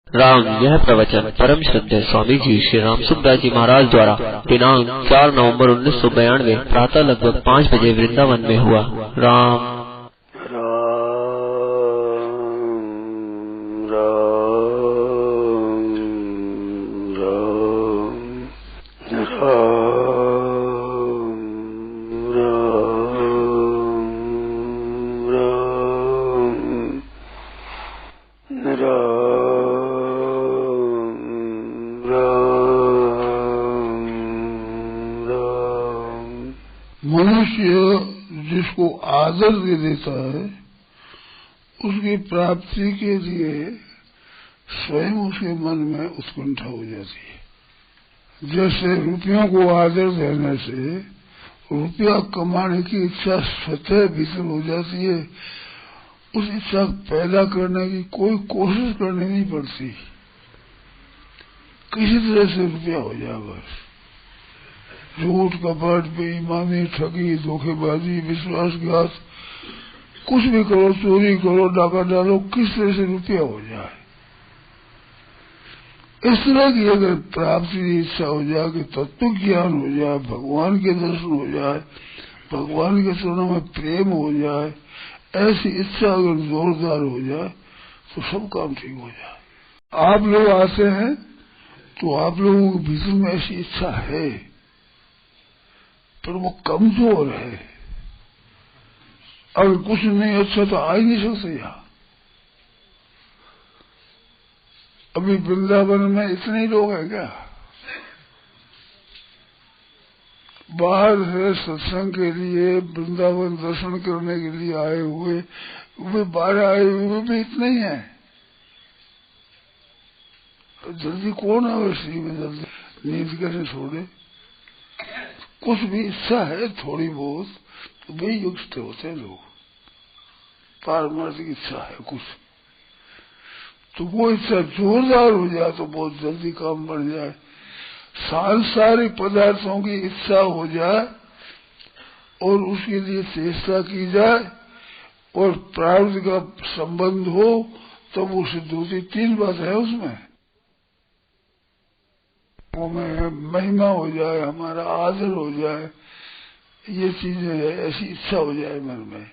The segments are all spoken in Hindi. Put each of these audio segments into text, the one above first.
राम यह प्रवचन परम श्रद्धेय स्वामी जी श्री रामसुखदास जी महाराज द्वारा दिनांक 4 नवंबर 1992 प्रातः लगभग 5 बजे वृंदावन में हुआ। राम मनुष्य जिसको आदर दे देता है उसकी प्राप्ति के लिए स्वयं उसके मन में उत्कंठा हो जाती है। जैसे रुपयों को आदर देने से रुपया कमाने की इच्छा स्वतः भीतर हो जाती है, उस इच्छा पैदा करने की कोई कोशिश करनी नहीं पड़ती, किसी तरह से रुपया हो जाए बस। झूठ कपट बेईमानी ठगी धोखेबाजी विश्वासघात कुछ भी करो, चोरी करो, डाका डालो, किस तरह से रुपया हो जाए। इस तरह की अगर प्राप्ति की इच्छा हो जाए कि तत्व ज्ञान हो जाए, भगवान के दर्शन हो जाए, भगवान के चरणों में प्रेम हो जाए, ऐसी इच्छा अगर जोरदार हो जाए तो सब काम ठीक हो जाए। आप लोग आते हैं तो आप लोगों के भीतर में ऐसी इच्छा है पर वो कमजोर है। अगर कुछ नहीं अच्छा तो आ ही नहीं सकते यहाँ। अभी वृंदावन में इतने ही लोग हैं क्या? बाहर से सत्संग के लिए वृंदावन दर्शन करने के लिए आए हुए वे बाहर आए हुए भी इतने ही हैं। जल्दी कौन है श्री में जल्दी नींद कैसे छोड़े? कुछ भी इच्छा है थोड़ी बहुत तो वे युक्त होते हैं लोग। पारमार्थिक इच्छा है कुछ तो वो इच्छा जोरदार हो जाए तो बहुत जल्दी काम बढ़ जाए। सांसारिक पदार्थों की इच्छा हो जाए और उसके लिए चेष्टा की जाए और प्रारब्ध का संबंध हो तब वो सिद्ध होती। 3 बात है उसमें। में महिमा हो जाए, हमारा आदर हो जाए, ये चीजें है, ऐसी इच्छा हो जाए मन में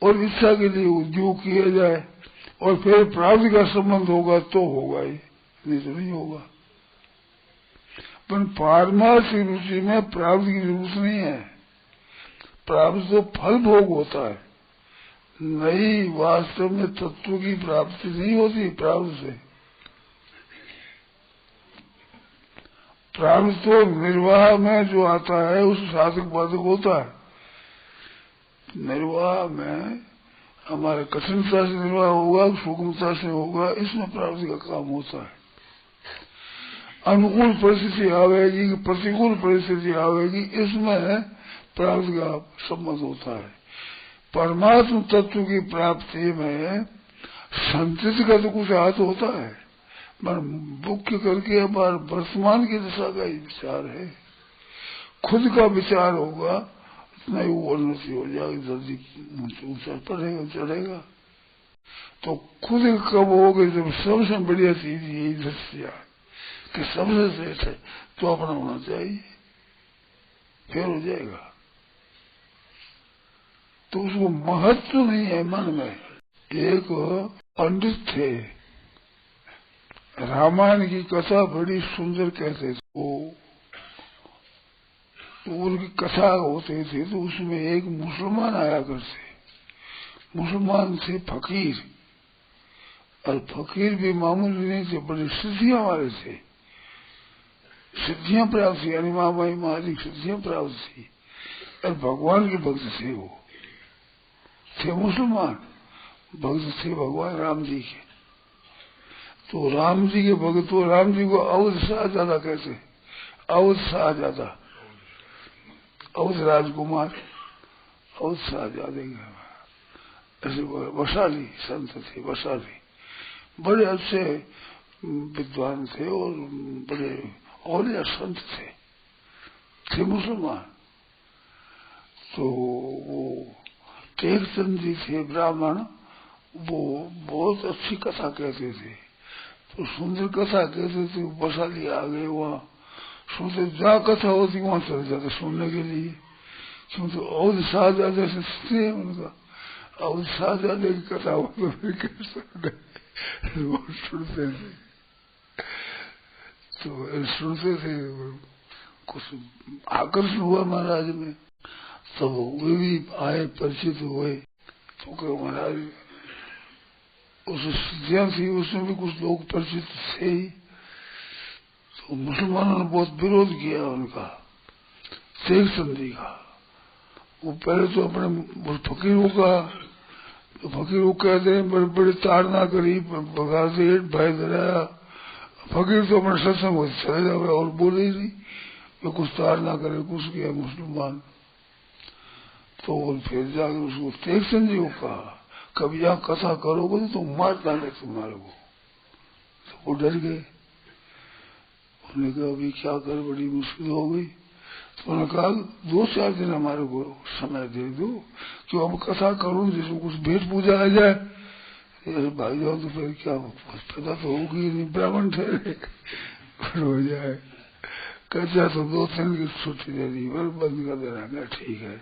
और इच्छा के लिए उद्योग किया जाए और फिर प्राप्ति का संबंध होगा तो होगा ही, नहीं तो नहीं होगा। पर पारमार्थिक रुचि में प्राप्ति की जरूरत नहीं है। प्राप्ति तो फल भोग होता है, नहीं वास्तव में तत्व की प्राप्ति नहीं होती प्राप्ति से। प्रारब्ध तो निर्वाह में जो आता है उस साधक बाधक होता है। निर्वाह में हमारे कठिनता से निर्वाह होगा, सूक्ष्मता से होगा, इसमें प्राप्ति का काम होता है। अनुकूल परिस्थिति आवेगी कि प्रतिकूल परिस्थिति आवेगी, इसमें प्राप्ति का संबंध होता है। परमात्म तत्व की प्राप्ति में संचित का तो कुछ हाथ होता है, पर मुख्य करके हमारे वर्तमान की दशा का ही विचार है। खुद का विचार होगा इतना ही वो उन्नति हो जाएगी, जल्दी ऊंचा पड़ेगा चढ़ेगा। तो खुद कब होगा जब सबसे बढ़िया चीज यही दृष्टिया कि सबसे श्रेष्ठ है तो अपना होना चाहिए, फिर हो जाएगा। तो उसको महत्व नहीं है मन में। एक पंडित थे, रामायण की कथा बड़ी सुंदर कहते थे वो। तो उनकी कथा होते थे तो उसमें एक मुसलमान आया करते। मुसलमान थे फकीर, और फकीर भी मामूली नहीं थे, बड़ी सिद्धियां वाले थे। सिद्धियां प्राप्त थी, अनिमा महिमा आदि सिद्धियां प्राप्त थी और भगवान के भक्त थे। वो थे मुसलमान, भक्त थे भगवान राम जी के। तो राम जी के भक्त, तो राम जी को अवध शाहजादा कहते, अवध शाहजादा, अवध राजकुमार, अवध शाहजादे ऐसे वशाली संत थे। वशाली बड़े अच्छे विद्वान थे और बड़े औलिया संत थे मुसलमान। तो वो टेकचंद जी थे ब्राह्मण, वो बहुत अच्छी कथा कहते थे। तो सुंदर कथा कहते थे, बसाली आ गए वहाँ सुनते, जहाँ कथा होती वहाँ चले जाते सुनने के लिए, क्योंकि और शाहजादे से सुनते हैं उनका, और शाहजादे की कथा हो तो फिर कैसे वो सुनते थे, तो सुनते थे, कुछ आकर्षण हुआ महाराज में, तब वे भी आए, परिचित हुए, तो क्या महाराज उस सिद्धियां थी, उसमें भी कुछ लोग परिचित थे ही, तो मुसलमानों ने बहुत विरोध किया उनका, शेख संधि का। वो पहले तो अपने फकीरों का, तो फकीर वो कहते हैं बड़े बड़े ताड़ना करी, प्रकार से भाई डराया, फकीर तो अपने सत्संग में चले जाए और बोले ही नहीं, वे कुछ ताड़ना करे, कुछ किया मुसलमान, तो फिर जाकर उसको शेख संधि को कहा, कभी यहाँ कथा करोगे तो मार डाले तुम्हारे को, तो वो डर गए। उन्होंने कहा अभी क्या कर, बड़ी मुश्किल हो गई, तो उन्होंने कहा 2-4 दिन हमारे को समय दे दो, क्यों अब कथा करूं जिसमें कुछ भेंट पूजा आ जाए, अरे भाई जाओ तो फिर क्या पैदा तो होगी नहीं, ब्राह्मण ठहरे हो जाए, कच्चा तो 2 दिन की छुट्टी दे दी, बंद कर देना, क्या ठीक है।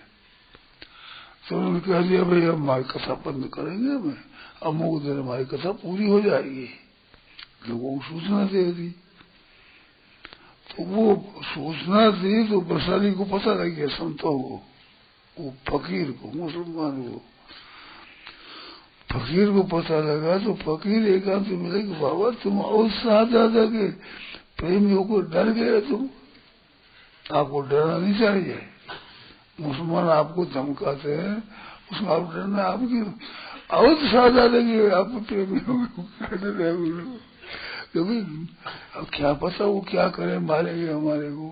तो उन्होंने कह दिया भाई हम हमारी कथा बंद करेंगे, हमें अमुक दिन हमारी कथा पूरी हो जाएगी, लोगों को सूचना दे दी। तो वो सूचना दी तो बसाली को पता लग गया, संतों को, वो फकीर को, मुसलमान को फकीर को पता लगा, तो फकीर एकांत मिले कि बाबा तुम और शाहजादा के प्रेमियों को डर गए, तुम आपको डरना नहीं चाहिए, मुसलमान आपको धमकाते हैं, उसमें आप डरना आपकी और शाहजादा के आप प्रेमियों को डर रहे, क्योंकि अब क्या पता वो क्या करे, मारेंगे हमारे को।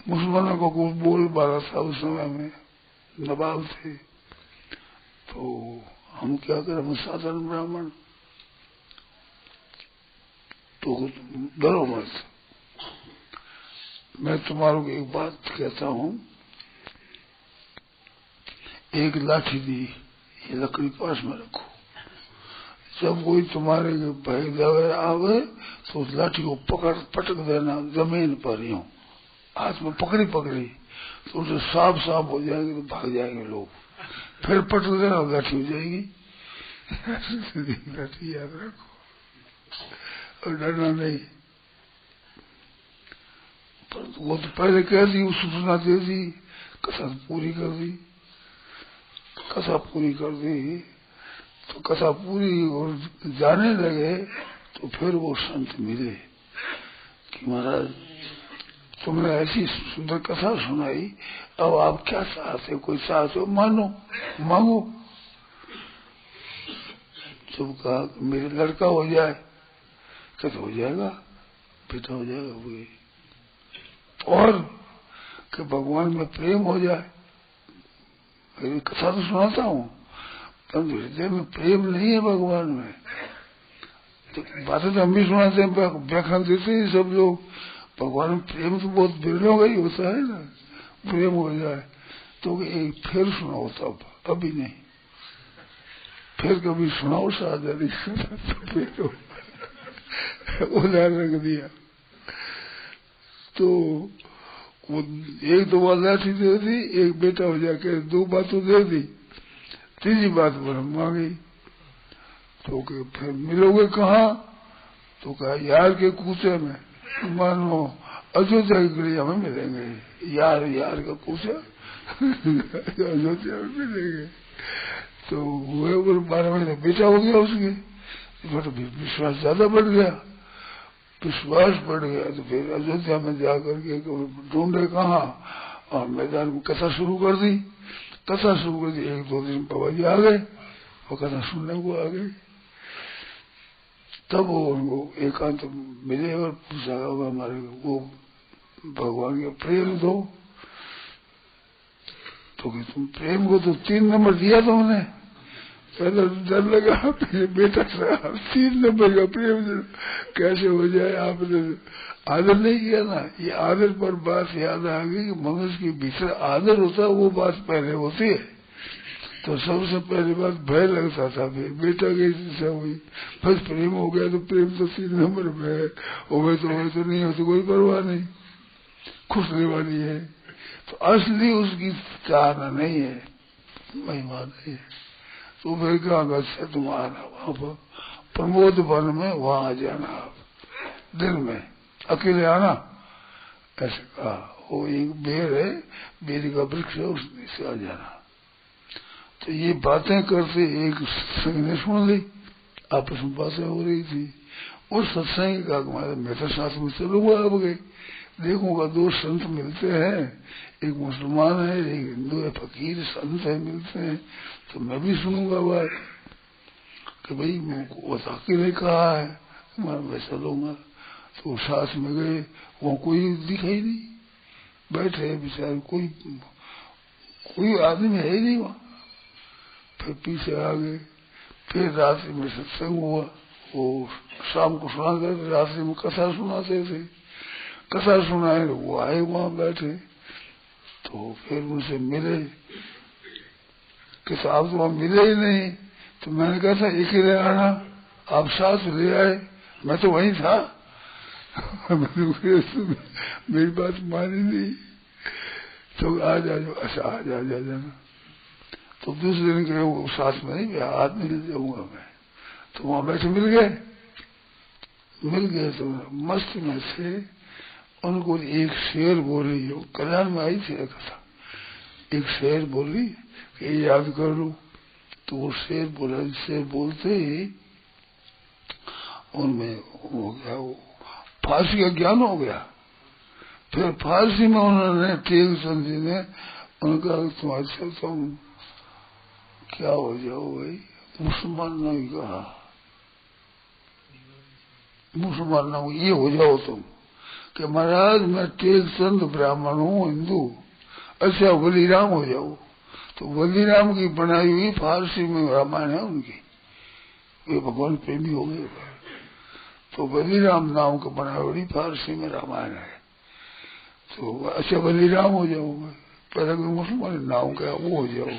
मुसलमानों को कुछ बोल बाला था उस समय में, नवाब थे, तो हम क्या करें, हम साधारण ब्राह्मण, तो डरो मत, मैं तुम्हारों को एक बात कहता हूँ, एक लाठी दी, ये लकड़ी पास में रखो, जब कोई तुम्हारे भाई दवे आवे तो उस लाठी को पटक देना जमीन पर, यूं हाथ में पकड़ी तो उसे सांप हो जाएंगे तो भाग जाएंगे लोग, फिर पटक देना लाठी हो जाएगी। लाठी याद रखो और डरना नहीं। पर वो तो पहले कह दी, सूचना दे दी, कथा पूरी कर दी, तो कथा पूरी और जाने लगे, तो फिर वो संत मिले कि महाराज तुमने ऐसी सुंदर कथा सुनाई, अब आप क्या चाहते हो, कोई चाहते हो मांगो। जब कहा मेरे लड़का हो जाए, कहते हो जाएगा, बेटा हो जाएगा, वो और कि भगवान में प्रेम हो जाए, मेरी कथा तो सुनाता हूँ, परंतु हृदय में प्रेम नहीं है भगवान में। तो बातें तो हम भी सुनाते हैं, व्याख्यान देते हैं सब लोग, भगवान में प्रेम तो बहुत बिरलों का ही होता है ना, प्रेम हो जाए तो एक फिर सुनाओ, तब अभी नहीं, फिर कभी सुनाओ शादी तो उदाहरण रख दिया। तो वो 1-2 बात लाठी दे दी, एक बेटा हो जाके 2 बातों दे दी, तीसरी बात ब्रह्मा गई, तो फिर मिलोगे कहाँ, तो कहा यार के कूचे में, मानो अयोध्या की गलिया में मिलेंगे, यार का कूचा अयोध्या में मिलेंगे। तो हुए 12 महीने बेटा हो गया उसके, तो विश्वास ज्यादा बढ़ गया, तो फिर अयोध्या में जाकर के ढूंढे कहाँ, और मैदान में कथा शुरू कर दी, 1-2 दिन बाबा जी आ गए, वो कथा सुनने को आ गए। तब वो उनको एकांत मिले और पूछा हमारे वो भगवान का प्रेम दो, तो कि तुम प्रेम को तो 3 नंबर दिया तुमने, पहले डर लगा बेटा 3 नंबर का प्रेम कैसे हो जाए, आपने आदर नहीं किया ना। ये आदर पर बात याद आ गई कि मनुष्य के भीतर आदर होता है, वो बात पहले होती है, तो सबसे पहली बात भय लगता था, फिर बेटा की इच्छा हुई, बस प्रेम हो गया तो प्रेम तो 3 नंबर पे है, हो तो नहीं हो तो कोई परवाह नहीं, खुशने वाली है। तो असली उसकी चाहना नहीं है, महिमा नहीं है। तो फिर कहा अच्छा तुम आना वहां पर प्रमोद वन में, वहां आ जाना आप दिन में, अकेले आना, ऐसे कहा। वो एक बेर है, बेरी का वृक्ष है, उसमें से आ जाना। तो ये बातें करते एक सत्संग ने सुन ली, आपस में बातें हो रही थी। उस सत्संग का मैं तो साथ में चलूंगा, अब गए देखूंगा 2 संत मिलते हैं, एक मुसलमान है एक हिंदू है, फकीर संत है मिलते हैं, तो मैं भी सुनूंगा बात कि भाई वो अकेले कहा है मैं चलूंगा। तो साथ में गए, वहाँ कोई दिखाई नहीं, बैठे बेचारे, कोई आदमी है ही नहीं वहाँ। फिर पीछे आ गए, फिर रात्रि में सत्संग हुआ, वो शाम को सुनाते थे, रात्रि में कथा सुनाते थे, कथा सुनाए वो आए वहां बैठे। तो फिर उनसे मिले कि आप तो वहां मिले ही नहीं। तो मैंने कहा था अकेले आना, आप साथ ले आए, मैं तो वहीं था। मेरी बात मानी नहीं, तो आ जाओ, अच्छा आ जाना। तो दूसरे दिन कहे वो साथ में नहीं, हाथ मिल जाऊंगा मैं। तो वहां बैठे मिल गए तो मस्त में से उनको एक शेर बोली, जो कल्याण में आई थी कथा, एक शेर बोली कि याद कर लू। तो वो शेर बोला, शेर बोलते ही उनमें हो गया, वो फारसी का ज्ञान हो गया। फिर फारसी में उन्होंने टेक चंद जी ने उनका तुम्हारे तुम क्या हो जाओ भाई, मुसलमान नहीं कहा, मुसलमान ना ये हो जाओ तुम कि महाराज मैं टेक चंद ब्राह्मण हूँ हिंदू, अच्छा बलिराम हो जाओ। तो बलिराम की बनाई हुई फारसी में रामायण है उनकी, वे भगवान प्रेमी हो गए। तो बलिराम नाम का बनाई हुई फारसी में रामायण है। तो अच्छा बलिराम हो जाओ, पहले मुसलमान नाम क्या वो हो जाओ।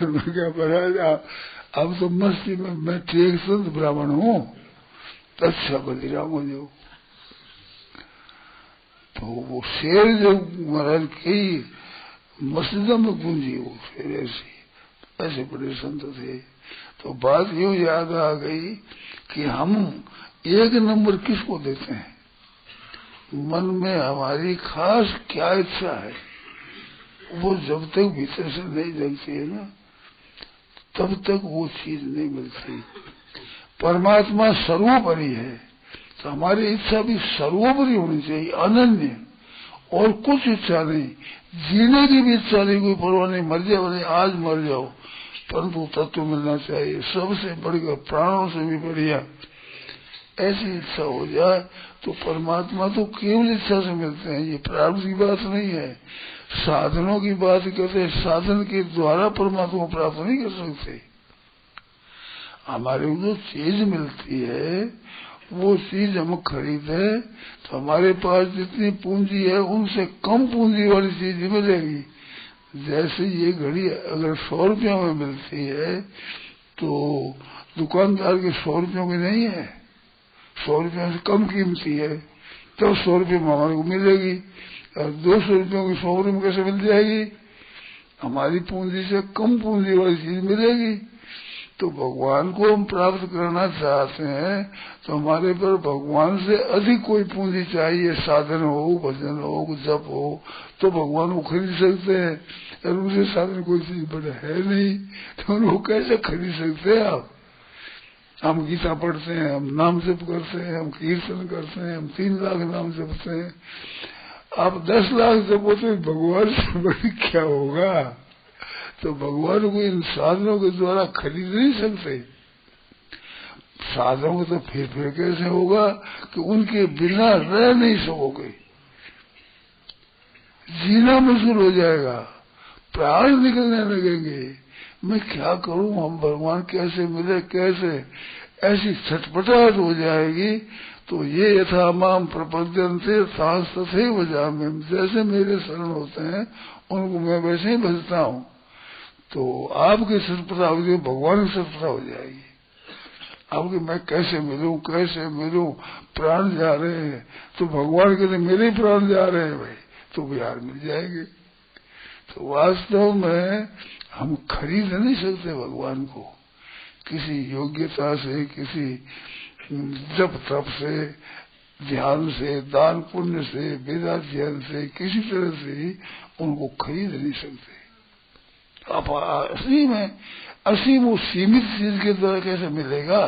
मैं क्या महाराज अब तो मस्ती में मैं टेक चंद ब्राह्मण हूँ, अच्छा बलिराम हो जाओ। तो वो शेर जो महाराज की मस्जिदों में गूंजी, वो शेर ऐसे बड़े संत थे। तो बात यूं याद आ गई कि हम 1 नंबर किसको देते हैं, मन में हमारी खास क्या इच्छा है, वो जब तक भीतर से नहीं जगती है ना, तब तक वो चीज नहीं मिलती। परमात्मा सर्वोपरि है, तो हमारी इच्छा भी सर्वोपरि होनी चाहिए, अनन्य, और कुछ इच्छा नहीं, जीने की भी इच्छा नहीं, कोई परवाह नहीं, मर जाओ नहीं, आज मर जाओ, परंतु तत्व मिलना चाहिए, सबसे बढ़कर प्राणों से भी बढ़िया। ऐसी इच्छा हो जाए तो परमात्मा तो केवल इच्छा से मिलते हैं, ये प्रारब्ध की बात नहीं है। साधनों की बात करते, साधन के द्वारा परमात्मा प्राप्त नहीं कर सकते। हमारे को जो चीज मिलती है वो चीज हम खरीदे तो हमारे पास जितनी पूंजी है उनसे कम पूंजी वाली चीज मिलेगी। जैसे ये घड़ी अगर 100 रुपयों में मिलती है तो दुकानदार के 100 रुपयों की नहीं है, 100 रुपयों से कम कीमती है, तो 100 रुपये में हमारे को मिलेगी। और 200 रुपयों की 100 रुपये में कैसे मिल जाएगी, हमारी पूंजी से कम पूंजी वाली चीज मिलेगी। तो भगवान को हम प्राप्त करना चाहते हैं तो हमारे पर भगवान से अधिक कोई पूंजी चाहिए, साधन हो, भजन हो, जप हो, तो भगवान को खरीद सकते हैं। और उनसे साधन कोई चीज बड़ा है नहीं, तो उनको कैसे खरीद सकते हैं आप। हम गीता पढ़ते हैं, हम नाम जप करते हैं, हम कीर्तन करते हैं, हम 3 लाख नाम जपते हैं। आप 10 लाख जपोते भगवान से बड़ी क्या होगा। तो भगवान को इन साधनों के द्वारा खरीद नहीं सकते। साधनों तो फिर कैसे होगा कि उनके बिना रह नहीं सकोगे, जीना मुश्किल हो जाएगा, प्राण निकलने लगेंगे। मैं क्या करूं, हम भगवान कैसे मिले, कैसे, ऐसी छटपटाहट हो जाएगी। तो ये यथा माम प्रपद्यन्ते सांस तथैव जाम्यहम्, जैसे मेरे शरण होते हैं उनको मैं वैसे ही भजता हूँ। तो आपके सत्पथा हो जाए, भगवान की सत्पथा हो जाएगी। आपके मैं कैसे मिलूं, प्राण जा रहे हैं तो भगवान के लिए मेरे प्राण जा रहे हैं भाई, तो बिहार मिल जाएंगे। तो वास्तव में हम खरीद नहीं सकते भगवान को किसी योग्यता से, किसी जप तप से, ध्यान से, दान पुण्य से, वेदाध्ययन से, किसी तरह से ही उनको खरीद नहीं सकते। आप असीम वो सीमित चीज के द्वारा कैसे मिलेगा?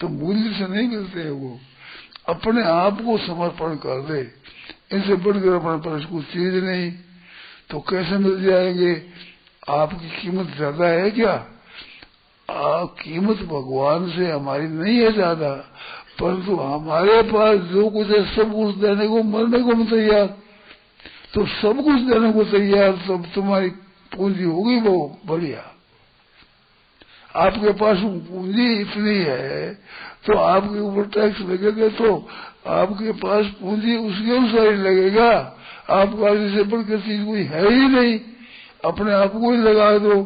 तो मूल्य से नहीं मिलते हैं। वो अपने आप को समर्पण कर दे, इनसे बढ़कर अपने पास कुछ चीज नहीं, तो कैसे मिल जाएंगे? आपकी कीमत ज्यादा है क्या? कीमत भगवान से हमारी नहीं है ज्यादा, परंतु हमारे पास जो कुछ है सब कुछ देने को, मरने को हम तैयार, तो सब कुछ देने को तैयार, तब तुम्हारी पूंजी होगी वो बढ़िया। आपके पास पूंजी इतनी है तो आपके ऊपर टैक्स लगेगा, तो आपके पास पूंजी उसके अनुसार ही लगेगा। आपके पास इससे बढ़कर चीज कोई है ही नहीं, अपने आप को ही लगा दो,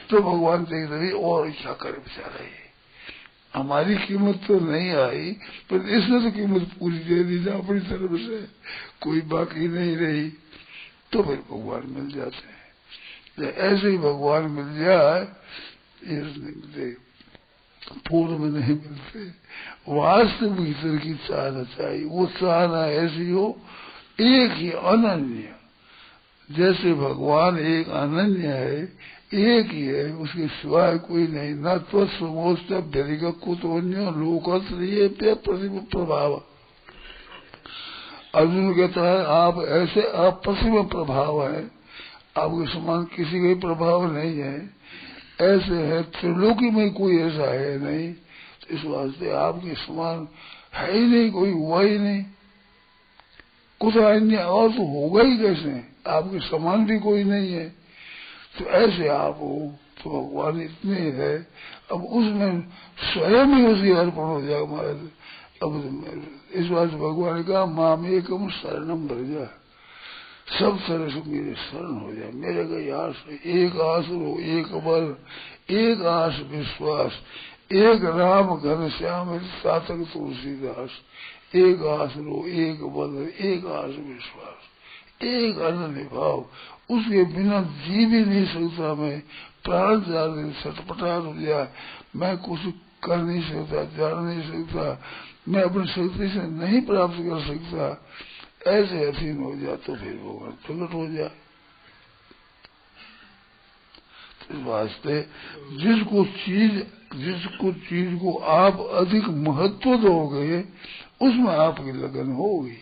तो भगवान देख रही और क्या करे बेचारा, हमारी कीमत तो नहीं आई, पर इसने तो कीमत पूरी दे दी ना अपनी तरफ से, कोई बाकी नहीं रही, तो फिर भगवान मिल जाते हैं। ऐसे ही भगवान मिल जाए, ये नहीं मिलते, पूर्व में नहीं मिलते। वास्तविक भीतर की चाहना चाहिए, वो चाहना ऐसी हो एक ही अनन्य, जैसे भगवान एक अनन्य है, एक ही है, उसके सिवाय कोई नहीं। न तो समोस्त व्यधिक कुतोन्य लोकत्रिय प्रतिम प्रभाव। अर्जुन कहता है आप ऐसे अप्रतिम प्रभाव है, आपके समान किसी का भी प्रभाव नहीं है, ऐसे है त्रिलोकी में कोई ऐसा है नहीं, तो इस वास्ते आपके समान है ही नहीं, कोई हुआ ही नहीं, कुछ अन्य और तो होगा ही कैसे, आपके समान भी कोई नहीं है। तो ऐसे आप हो, तो भगवान इतने है, अब उसमें स्वयं ही उसकी अर्पण हो जाएगा महाराज। अब इस बात भगवान ने कहा माम एकम शरणम भर जा, सब तरह से मेरे शरण हो जाए, मेरे का आस, एक आस रो, एक बल, एक आस विश्वास, एक राम घन श्याम सातक तुलसीदास, एक आस रो, एक बल, एक आस विश्वास, एक अनन्य भाव, उसके बिना जी भी नहीं सकता मैं, प्राण जान छटपटाट हो जाए, मैं कुछ कर नहीं सकता, जान नहीं सकता, मैं अपनी शक्ति से नहीं प्राप्त कर सकता, ऐसे अधीन हो जाए तो फिर भगवान प्रकट हो जाए। इस वास्ते जिसको चीज को आप अधिक महत्व दोगे उसमें आपकी लगन होगी।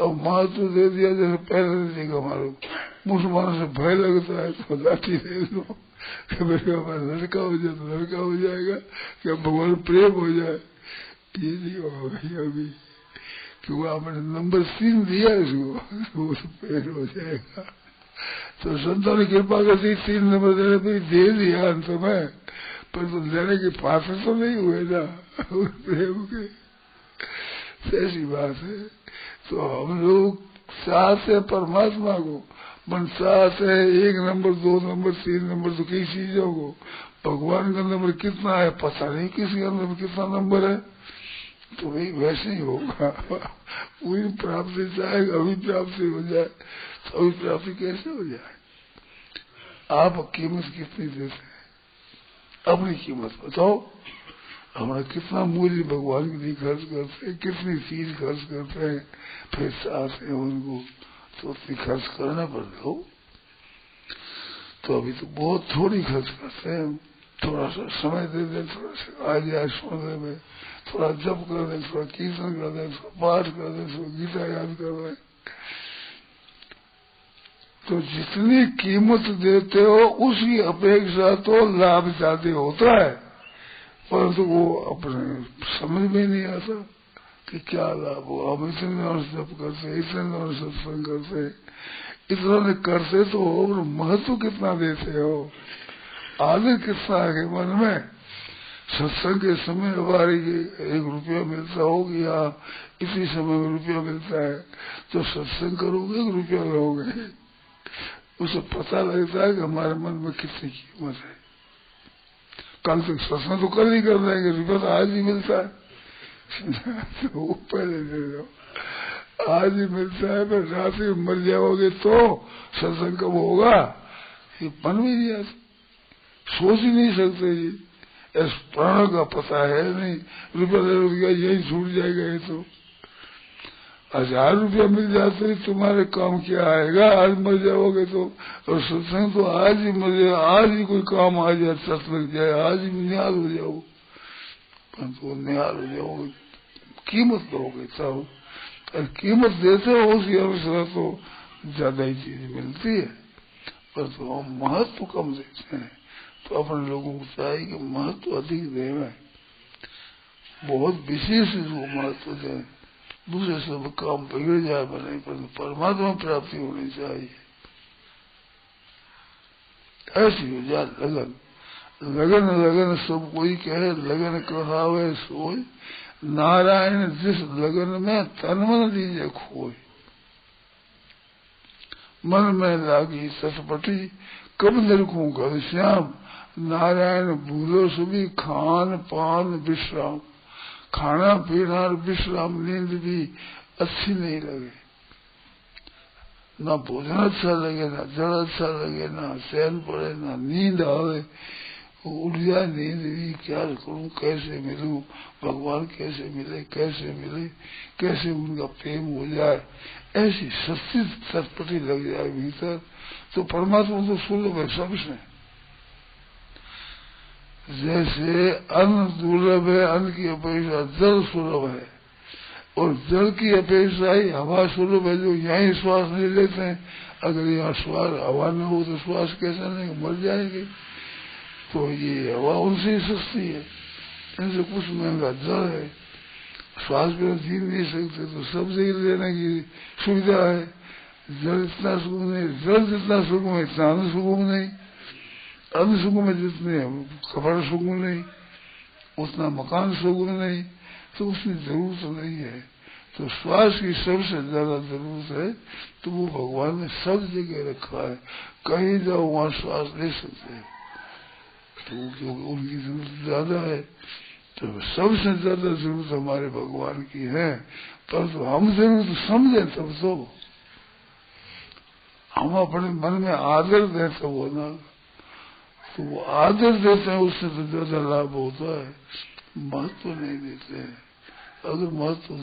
अब महत्व दे दिया, जैसे पहले देखा हमारे मुसलमानों से भय लगता है तो लाठी दे दो, लड़का हो जाए तो लड़का हो जाएगा, क्या भगवान प्रेम हो जाए, ये नहीं होगा भैया अभी, क्योंकि आपने नंबर 3 दिया इसको, वो पेड़ हो जाएगा। तो संतों ने कृपा करती 3 नंबर देने पर दे दिया अंत में, पर तो लेने के पात्र तो नहीं हुए ना प्रेम के, ऐसी बात है। तो हम लोग चाहते परमात्मा को, मन चाहते है 1 नंबर 2 नंबर 3 नंबर तो कई चीजों को, भगवान का नंबर कितना है पता नहीं, किसी का नंबर कितना नंबर है, तो वही वैसे ही होगा। वही प्राप्ति चाहेगा, अभी प्राप्ति हो जाए, तो अभी प्राप्ति कैसे हो जाए? आप कीमत कितनी देते हैं? अपनी कीमत बताओ, हमारा कितना मूल्य भगवान के लिए खर्च करते हैं, कितनी चीज खर्च करते हैं, फिर चाहते हैं उनको, तो उतनी खर्च करना पड़ता हो। तो अभी तो बहुत थोड़ी खर्च करते हैं, थोड़ा सा समय दे दें, थोड़ा सा आ जाए सोने में, थोड़ा जप कर दें, थोड़ा कीर्तन कर दें, थोड़ा पाठ कर दें, थोड़ा गीता याद कर दें, तो जितनी कीमत देते हो उसकी अपेक्षा तो लाभ ज्यादा होता है, परंतु वो अपने समझ में नहीं आता कि क्या लाभ हो। हम इतने दिनों से जप करते, इतने दिनों से सत्संग करते, इतना करते तो महत्व कितना देते हो, आदर कितना है मन में। सत्संग के समय हमारी 1 रुपया मिलता होगी या इसी समय में रुपया मिलता है, तो सत्संग करोगे 1 रुपया लोगे, उसे पता लगता है कि हमारे मन में कितनी कीमत है। कल तक सत्संग तो कल ही कर देंगे, रुपया तो आज ही मिलता है तो वो पहले दे दो, आज ही मिलता है, पर रात में मर जाओगे तो सत्संग कब होगा ये मन में नहीं आता, सोच ही नहीं सकते जी। इस प्राण का पता है नहीं, रुपया यही छूट जाएगा। ये तो 1000 रुपया मिल जाते ही तुम्हारे काम क्या आएगा, आज मर जाओगे तो। और सत्संग तो आज ही मर जाए, आज ही कोई काम आ जाए, सत लग जाए, आज ही निहाल हो जाओ, परंतु निहाल हो जाओगे, कीमत दोगे तब। और कीमत देते हो उसकी अवसर तो ज्यादा ही चीज मिलती है, पर तो हम महत्व कम देते हैं। तो अपने लोगों को चाहिए कि महत्व अधिक देवे, बहुत विशेष इसको महत्व दें, दूसरे सब काम बिगड़ जाए बने, पर परमात्मा प्राप्ति होनी चाहिए। ऐसी हो जाए लगन, लगन लगन सब कोई कहे, लगन कहावे सोई, नारायण जिस लगन में तन मन दीजे खोई। मन में लागी सतपटी, कब निरखूं घर श्याम, नारायण भूलो सुबी खान पान विश्राम। खाना पीना और विश्राम नींद भी अच्छी नहीं लगे, ना भोजन अच्छा लगे, ना जल अच्छा लगे, ना चैन पड़े, ना नींद आवे, उठ जाए नींद भी, क्या करूं, कैसे मिलूं भगवान, कैसे मिले, कैसे मिले, कैसे उनका प्रेम हो जाए, ऐसी सच्ची तत्पति लग जाए भीतर, तो परमात्मा तो सुलभ है सबसे। जैसे अन्न दुर्लभ है, अन्न की अपेक्षा जल सुलभ है, और जल की अपेक्षा ही हवा सुलभ है, जो यहीं श्वास नहीं लेते हैं। अगर यहाँ श्वास हवा न हो तो श्वास कैसे नहीं, मर जाएंगे। तो ये हवा उनसे ही सस्ती है, इनसे कुछ महंगा जल है। श्वास बिना जी नहीं सकते, तो सब जगह लेने की सुविधा है। जल इतना सुगम नहीं, जल जितना सुगम है इतना अन्न सुगम नहीं, अन्न सुगम है जितने कपड़ा सुगम नहीं, उतना मकान सुगम नहीं, तो उसकी जरूरत नहीं है। तो श्वास की सबसे ज्यादा जरूरत है, तो वो भगवान ने सब जगह रखा है, कहीं जाओ वहां श्वास ले सकते हैं, तो क्योंकि उनकी जरूरत ज्यादा है। तो सबसे ज्यादा जरूरत हमारे भगवान की है, परंतु हम जरूरत समझे तब तो, हम अपने मन में आदर दें तो वो ना, तो वो आदर देते हैं, उससे तो ज्यादा लाभ होता है। महत्व नहीं देते हैं, अगर महत्व